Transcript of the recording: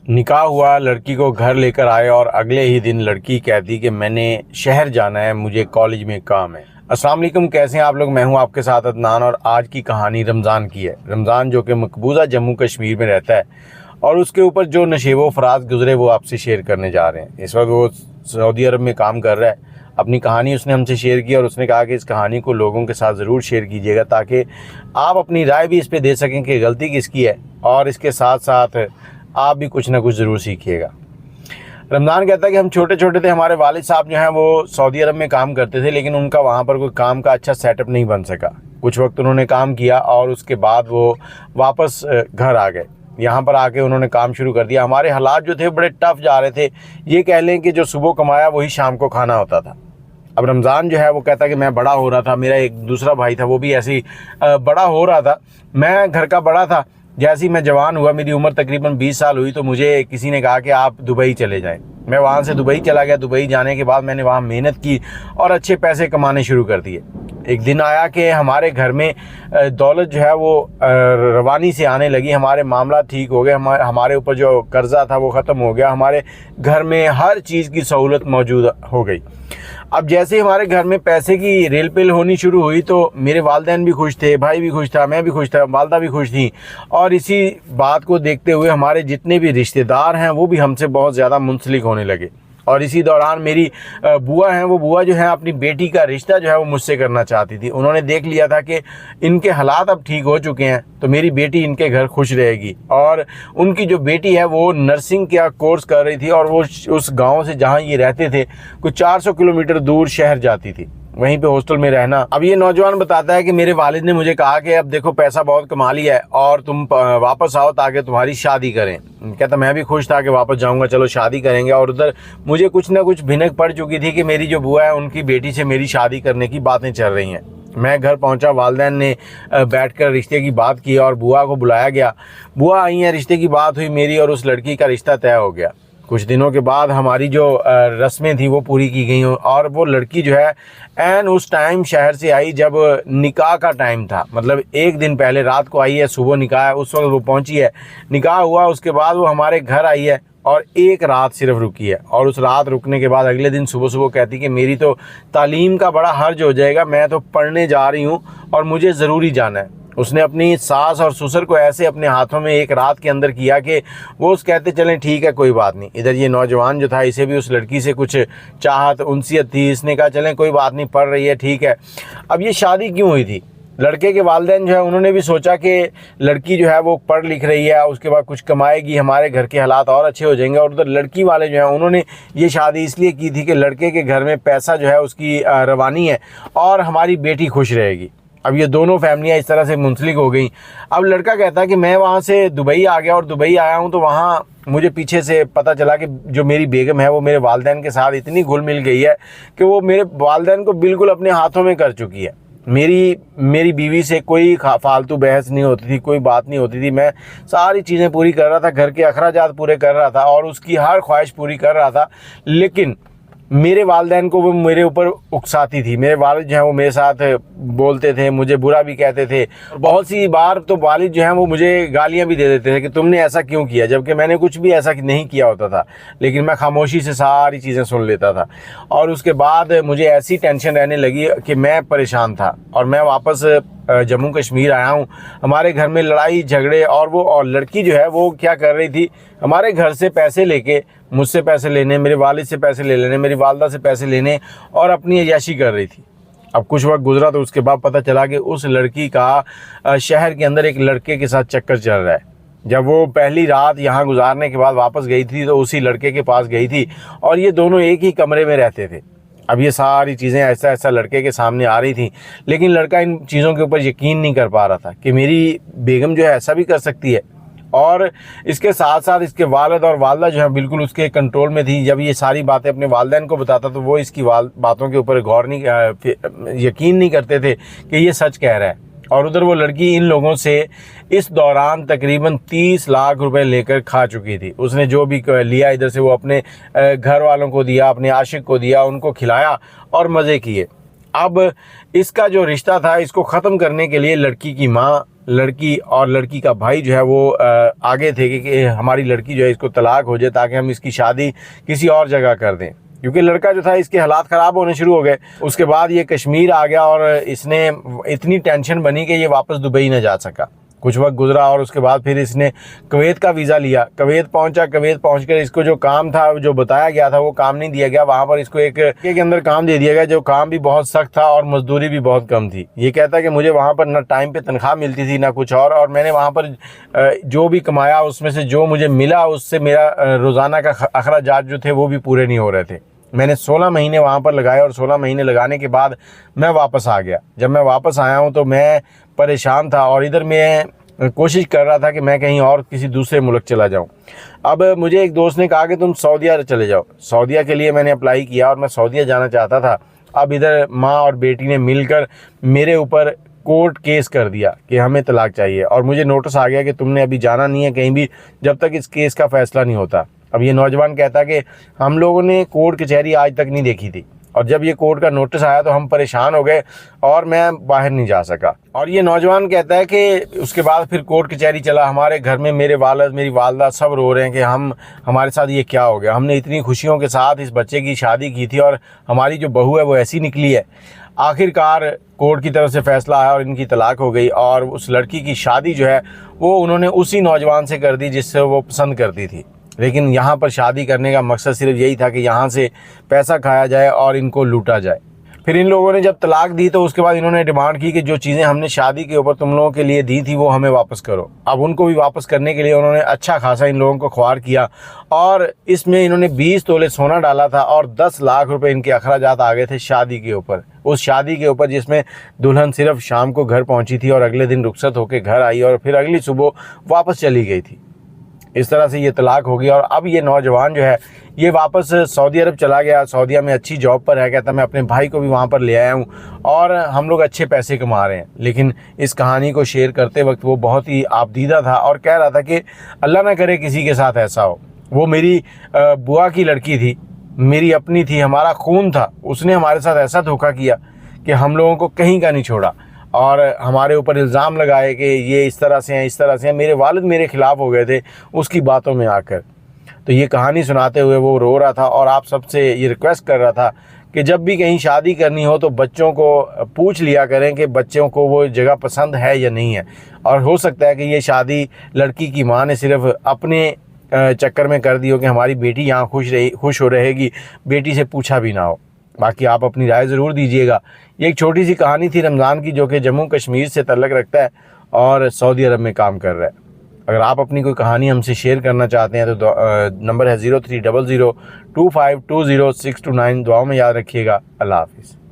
निकाह हुआ, लड़की को घर लेकर आए और अगले ही दिन लड़की कहती कि मैंने शहर जाना है, मुझे कॉलेज में काम है। अस्सलाम वालेकुम, कैसे हैं आप लोग। मैं हूं आपके साथ अदनान और आज की कहानी रमज़ान की है। रमज़ान जो कि मकबूजा जम्मू कश्मीर में रहता है और उसके ऊपर जो नशेबो फराज गुजरे वो आपसे शेयर करने जा रहे हैं। इस वक्त वो सऊदी अरब में काम कर रहा है। अपनी कहानी उसने हमसे शेयर की और उसने कहा कि इस कहानी को लोगों के साथ ज़रूर शेयर कीजिएगा ताकि आप अपनी राय भी इस पर दे सकें कि गलती किसकी है, और इसके साथ साथ आप भी कुछ ना कुछ ज़रूर सीखिएगा। रमज़ान कहता है कि हम छोटे छोटे थे, हमारे वालिद साहब जो हैं वो सऊदी अरब में काम करते थे, लेकिन उनका वहाँ पर कोई काम का अच्छा सेटअप नहीं बन सका। कुछ वक्त उन्होंने काम किया और उसके बाद वो वापस घर आ गए। यहाँ पर आके उन्होंने काम शुरू कर दिया। हमारे हालात जो थे बड़े टफ जा रहे थे। ये कह लें कि जो सुबह कमाया वही शाम को खाना होता था। अब रमज़ान जो है वो कहता कि मैं बड़ा हो रहा था, मेरा एक दूसरा भाई था वो भी ऐसे ही बड़ा हो रहा था। मैं घर का बड़ा था। जैसे ही मैं जवान हुआ, मेरी उम्र तकरीबन 20 साल हुई, तो मुझे किसी ने कहा कि आप दुबई चले जाएं। मैं वहाँ से दुबई चला गया। दुबई जाने के बाद मैंने वहाँ मेहनत की और अच्छे पैसे कमाने शुरू कर दिए। एक दिन आया कि हमारे घर में दौलत जो है वो रवानी से आने लगी। हमारे मामला ठीक हो गए। हमारे ऊपर जो कर्जा था वो ख़त्म हो गया। हमारे घर में हर चीज़ की सहूलत मौजूद हो गई। अब जैसे ही हमारे घर में पैसे की रेल पेल होनी शुरू हुई तो मेरे वालिदैन भी खुश थे, भाई भी खुश था, मैं भी खुश था, वालदा भी खुश थी। और इसी बात को देखते हुए हमारे जितने भी रिश्तेदार हैं वो भी हमसे बहुत ज़्यादा मुंसलिक होने लगे। और इसी दौरान मेरी बुआ हैं, वो बुआ जो है अपनी बेटी का रिश्ता जो है वो मुझसे करना चाहती थी। उन्होंने देख लिया था कि इनके हालात अब ठीक हो चुके हैं तो मेरी बेटी इनके घर खुश रहेगी। और उनकी जो बेटी है वो नर्सिंग का कोर्स कर रही थी और वो उस गांव से जहां ये रहते थे कुछ 400 किलोमीटर दूर शहर जाती थी, वहीं पे हॉस्टल में रहना। अब ये नौजवान बताता है कि मेरे वालिद ने मुझे कहा कि अब देखो पैसा बहुत कमा लिया है और तुम वापस आओ ताकि तुम्हारी शादी करें। कहता मैं भी खुश था कि वापस जाऊंगा, चलो शादी करेंगे। और उधर मुझे कुछ ना कुछ भिनक पड़ चुकी थी कि मेरी जो बुआ है उनकी बेटी से मेरी शादी करने की बातें चल रही हैं। मैं घर पहुंचा, वालिदैन ने बैठकर रिश्ते की बात की और बुआ को बुलाया गया। बुआ आई हैं, रिश्ते की बात हुई, मेरी और उस लड़की का रिश्ता तय हो गया। कुछ दिनों के बाद हमारी जो रस्में थी वो पूरी की गई और वो लड़की जो है एन उस टाइम शहर से आई जब निकाह का टाइम था। मतलब एक दिन पहले रात को आई है, सुबह निकाह है, उस वक्त वो पहुंची है। निकाह हुआ, उसके बाद वो हमारे घर आई है और एक रात सिर्फ रुकी है। और उस रात रुकने के बाद अगले दिन सुबह सुबह कहती कि मेरी तो तालीम का बड़ा हर्ज हो जाएगा, मैं तो पढ़ने जा रही हूँ और मुझे ज़रूरी जाना है। उसने अपनी सास और ससुर को ऐसे अपने हाथों में एक रात के अंदर किया कि वो उस कहते चलें ठीक है कोई बात नहीं। इधर ये नौजवान जो था इसे भी उस लड़की से कुछ चाहत उनसियत थी। इसने कहा चलें कोई बात नहीं, पढ़ रही है ठीक है। अब ये शादी क्यों हुई थी? लड़के के वालिदैन जो है उन्होंने भी सोचा कि लड़की जो है वो पढ़ लिख रही है, उसके बाद कुछ कमाएगी, हमारे घर के हालात और अच्छे हो जाएंगे। और उधर लड़की वाले जो है उन्होंने ये शादी इसलिए की थी कि लड़के के घर में पैसा जो है उसकी रवानी है और हमारी बेटी खुश रहेगी। अब ये दोनों फैमिलियां इस तरह से मुंसलिक हो गई। अब लड़का कहता है कि मैं वहाँ से दुबई आ गया और दुबई आया हूँ तो वहाँ मुझे पीछे से पता चला कि जो मेरी बेगम है वो मेरे वालिदैन के साथ इतनी घुल मिल गई है कि वो मेरे वालिदैन को बिल्कुल अपने हाथों में कर चुकी है। मेरी बीवी से कोई फालतू बहस नहीं होती थी, कोई बात नहीं होती थी। मैं सारी चीज़ें पूरी कर रहा था, घर के अखराजात पूरे कर रहा था और उसकी हर ख्वाहिश पूरी कर रहा था। लेकिन मेरे वालिदैन को वो मेरे ऊपर उकसाती थी। मेरे वालिद जो हैं वो मेरे साथ बोलते थे, मुझे बुरा भी कहते थे। बहुत सी बार तो वालिद जो हैं वो मुझे गालियां भी दे देते थे कि तुमने ऐसा क्यों किया, जबकि मैंने कुछ भी ऐसा नहीं किया होता था। लेकिन मैं खामोशी से सारी चीज़ें सुन लेता था। और उसके बाद मुझे ऐसी टेंशन रहने लगी कि मैं परेशान था और मैं वापस जम्मू कश्मीर आया हूँ। हमारे घर में लड़ाई झगड़े और लड़की जो है वो क्या कर रही थी, हमारे घर से पैसे लेके मुझसे पैसे लेने, मेरे वालिद से पैसे ले लेने, मेरी वालदा से पैसे लेने और अपनी अय्याशी कर रही थी। अब कुछ वक्त गुजरा तो उसके बाद पता चला कि उस लड़की का शहर के अंदर एक लड़के के साथ चक्कर चल रहा है। जब वो पहली रात यहाँ गुजारने के बाद वापस गई थी तो उसी लड़के के पास गई थी और ये दोनों एक ही कमरे में रहते थे। अब ये सारी चीज़ें ऐसा ऐसा लड़के के सामने आ रही थी, लेकिन लड़का इन चीज़ों के ऊपर यकीन नहीं कर पा रहा था कि मेरी बेगम जो है ऐसा भी कर सकती है। और इसके साथ साथ इसके वालिद और वालदा जो है बिल्कुल उसके कंट्रोल में थी। जब ये सारी बातें अपने वालिदैन को बताता तो वो इसकी बातों के ऊपर यकीन नहीं करते थे कि ये सच कह रहा है। और उधर वो लड़की इन लोगों से इस दौरान तकरीबन 30 लाख रुपए लेकर खा चुकी थी। उसने जो भी लिया इधर से वो अपने घर वालों को दिया, अपने आशिक को दिया, उनको खिलाया और मज़े किए। अब इसका जो रिश्ता था इसको ख़त्म करने के लिए लड़की की माँ लड़की और लड़की का भाई जो है वो आगे थे कि हमारी लड़की जो है इसको तलाक हो जाए ताकि हम इसकी शादी किसी और जगह कर दें, क्योंकि लड़का जो था इसके हालात ख़राब होने शुरू हो गए। उसके बाद ये कश्मीर आ गया और इसने इतनी टेंशन बनी कि ये वापस दुबई न जा सका। कुछ वक्त गुजरा और उसके बाद फिर इसने कुवैत का वीज़ा लिया, कुवैत पहुंचा। कुवैत पहुंचकर इसको जो काम था, जो बताया गया था, वो काम नहीं दिया गया। वहां पर इसको एक के अंदर काम दे दिया गया जो काम भी बहुत सख्त था और मजदूरी भी बहुत कम थी। ये कहता है कि मुझे वहां पर ना टाइम पे तनख्वाह मिलती थी ना कुछ और मैंने वहां पर जो भी कमाया उसमें से जो मुझे मिला उससे मेरा रोज़ाना का अखराजात जो थे वो भी पूरे नहीं हो रहे थे। मैंने 16 महीने वहाँ पर लगाए और 16 महीने लगाने के बाद मैं वापस आ गया। जब मैं वापस आया हूँ तो मैं परेशान था और इधर मैं कोशिश कर रहा था कि मैं कहीं और किसी दूसरे मुल्क चला जाऊं। अब मुझे एक दोस्त ने कहा कि तुम सऊदीया चले जाओ। सऊदीया के लिए मैंने अप्लाई किया और मैं सऊदीया जाना चाहता था। अब इधर माँ और बेटी ने मिलकर मेरे ऊपर कोर्ट केस कर दिया कि हमें तलाक चाहिए और मुझे नोटिस आ गया कि तुमने अभी जाना नहीं है कहीं भी जब तक इस केस का फ़ैसला नहीं होता। अब ये नौजवान कहता है कि हम लोगों ने कोर्ट कचहरी आज तक नहीं देखी थी और जब ये कोर्ट का नोटिस आया तो हम परेशान हो गए और मैं बाहर नहीं जा सका। और ये नौजवान कहता है कि उसके बाद फिर कोर्ट कचहरी चला। हमारे घर में मेरे वालिद मेरी वालदा सब रो रहे हैं कि हमारे साथ ये क्या हो गया। हमने इतनी खुशियों के साथ इस बच्चे की शादी की थी और हमारी जो बहू है वो ऐसी निकली है। आखिरकार कोर्ट की तरफ से फ़ैसला आया और इनकी तलाक हो गई और उस लड़की की शादी जो है वो उन्होंने उसी नौजवान से कर दी जिससे वो पसंद करती थी। लेकिन यहाँ पर शादी करने का मकसद सिर्फ यही था कि यहाँ से पैसा खाया जाए और इनको लूटा जाए। फिर इन लोगों ने जब तलाक दी तो उसके बाद इन्होंने डिमांड की कि जो चीज़ें हमने शादी के ऊपर तुम लोगों के लिए दी थी वो हमें वापस करो। अब उनको भी वापस करने के लिए उन्होंने अच्छा खासा इन लोगों को ख्वार किया और इसमें इन्होंने 20 तोले सोना डाला था और 10 लाख रुपए इनके अखराजात आ गए थे शादी के ऊपर। उस शादी के ऊपर जिसमें दुल्हन सिर्फ शाम को घर पहुँची थी और अगले दिन रुखसत होकर घर आई और फिर अगली सुबह वापस चली गई थी। इस तरह से ये तलाक हो गया और अब ये नौजवान जो है ये वापस सऊदी अरब चला गया। सऊदीया में अच्छी जॉब पर है। कहता मैं अपने भाई को भी वहाँ पर ले आया हूँ और हम लोग अच्छे पैसे कमा रहे हैं। लेकिन इस कहानी को शेयर करते वक्त वो बहुत ही आपदीदा था और कह रहा था कि अल्लाह ना करे किसी के साथ ऐसा हो। वो मेरी बुआ की लड़की थी, मेरी अपनी थी, हमारा खून था। उसने हमारे साथ ऐसा धोखा किया कि हम लोगों को कहीं का नहीं छोड़ा और हमारे ऊपर इल्ज़ाम लगाए कि ये इस तरह से हैं इस तरह से हैं। मेरे वालिद मेरे ख़िलाफ़ हो गए थे उसकी बातों में आकर। तो ये कहानी सुनाते हुए वो रो रहा था और आप सबसे ये रिक्वेस्ट कर रहा था कि जब भी कहीं शादी करनी हो तो बच्चों को पूछ लिया करें कि बच्चों को वो जगह पसंद है या नहीं है। और हो सकता है कि ये शादी लड़की की माँ ने सिर्फ अपने चक्कर में कर दी हो कि हमारी बेटी यहाँ खुश हो रहेगी, बेटी से पूछा भी ना हो। बाकी आप अपनी राय ज़रूर दीजिएगा। ये एक छोटी सी कहानी थी रमज़ान की जो कि जम्मू कश्मीर से तल्लक़ रखता है और सऊदी अरब में काम कर रहा है। अगर आप अपनी कोई कहानी हमसे शेयर करना चाहते हैं तो नंबर है 03002520 629। दुआओं में याद रखिएगा। अल्लाह हाफ़िज़।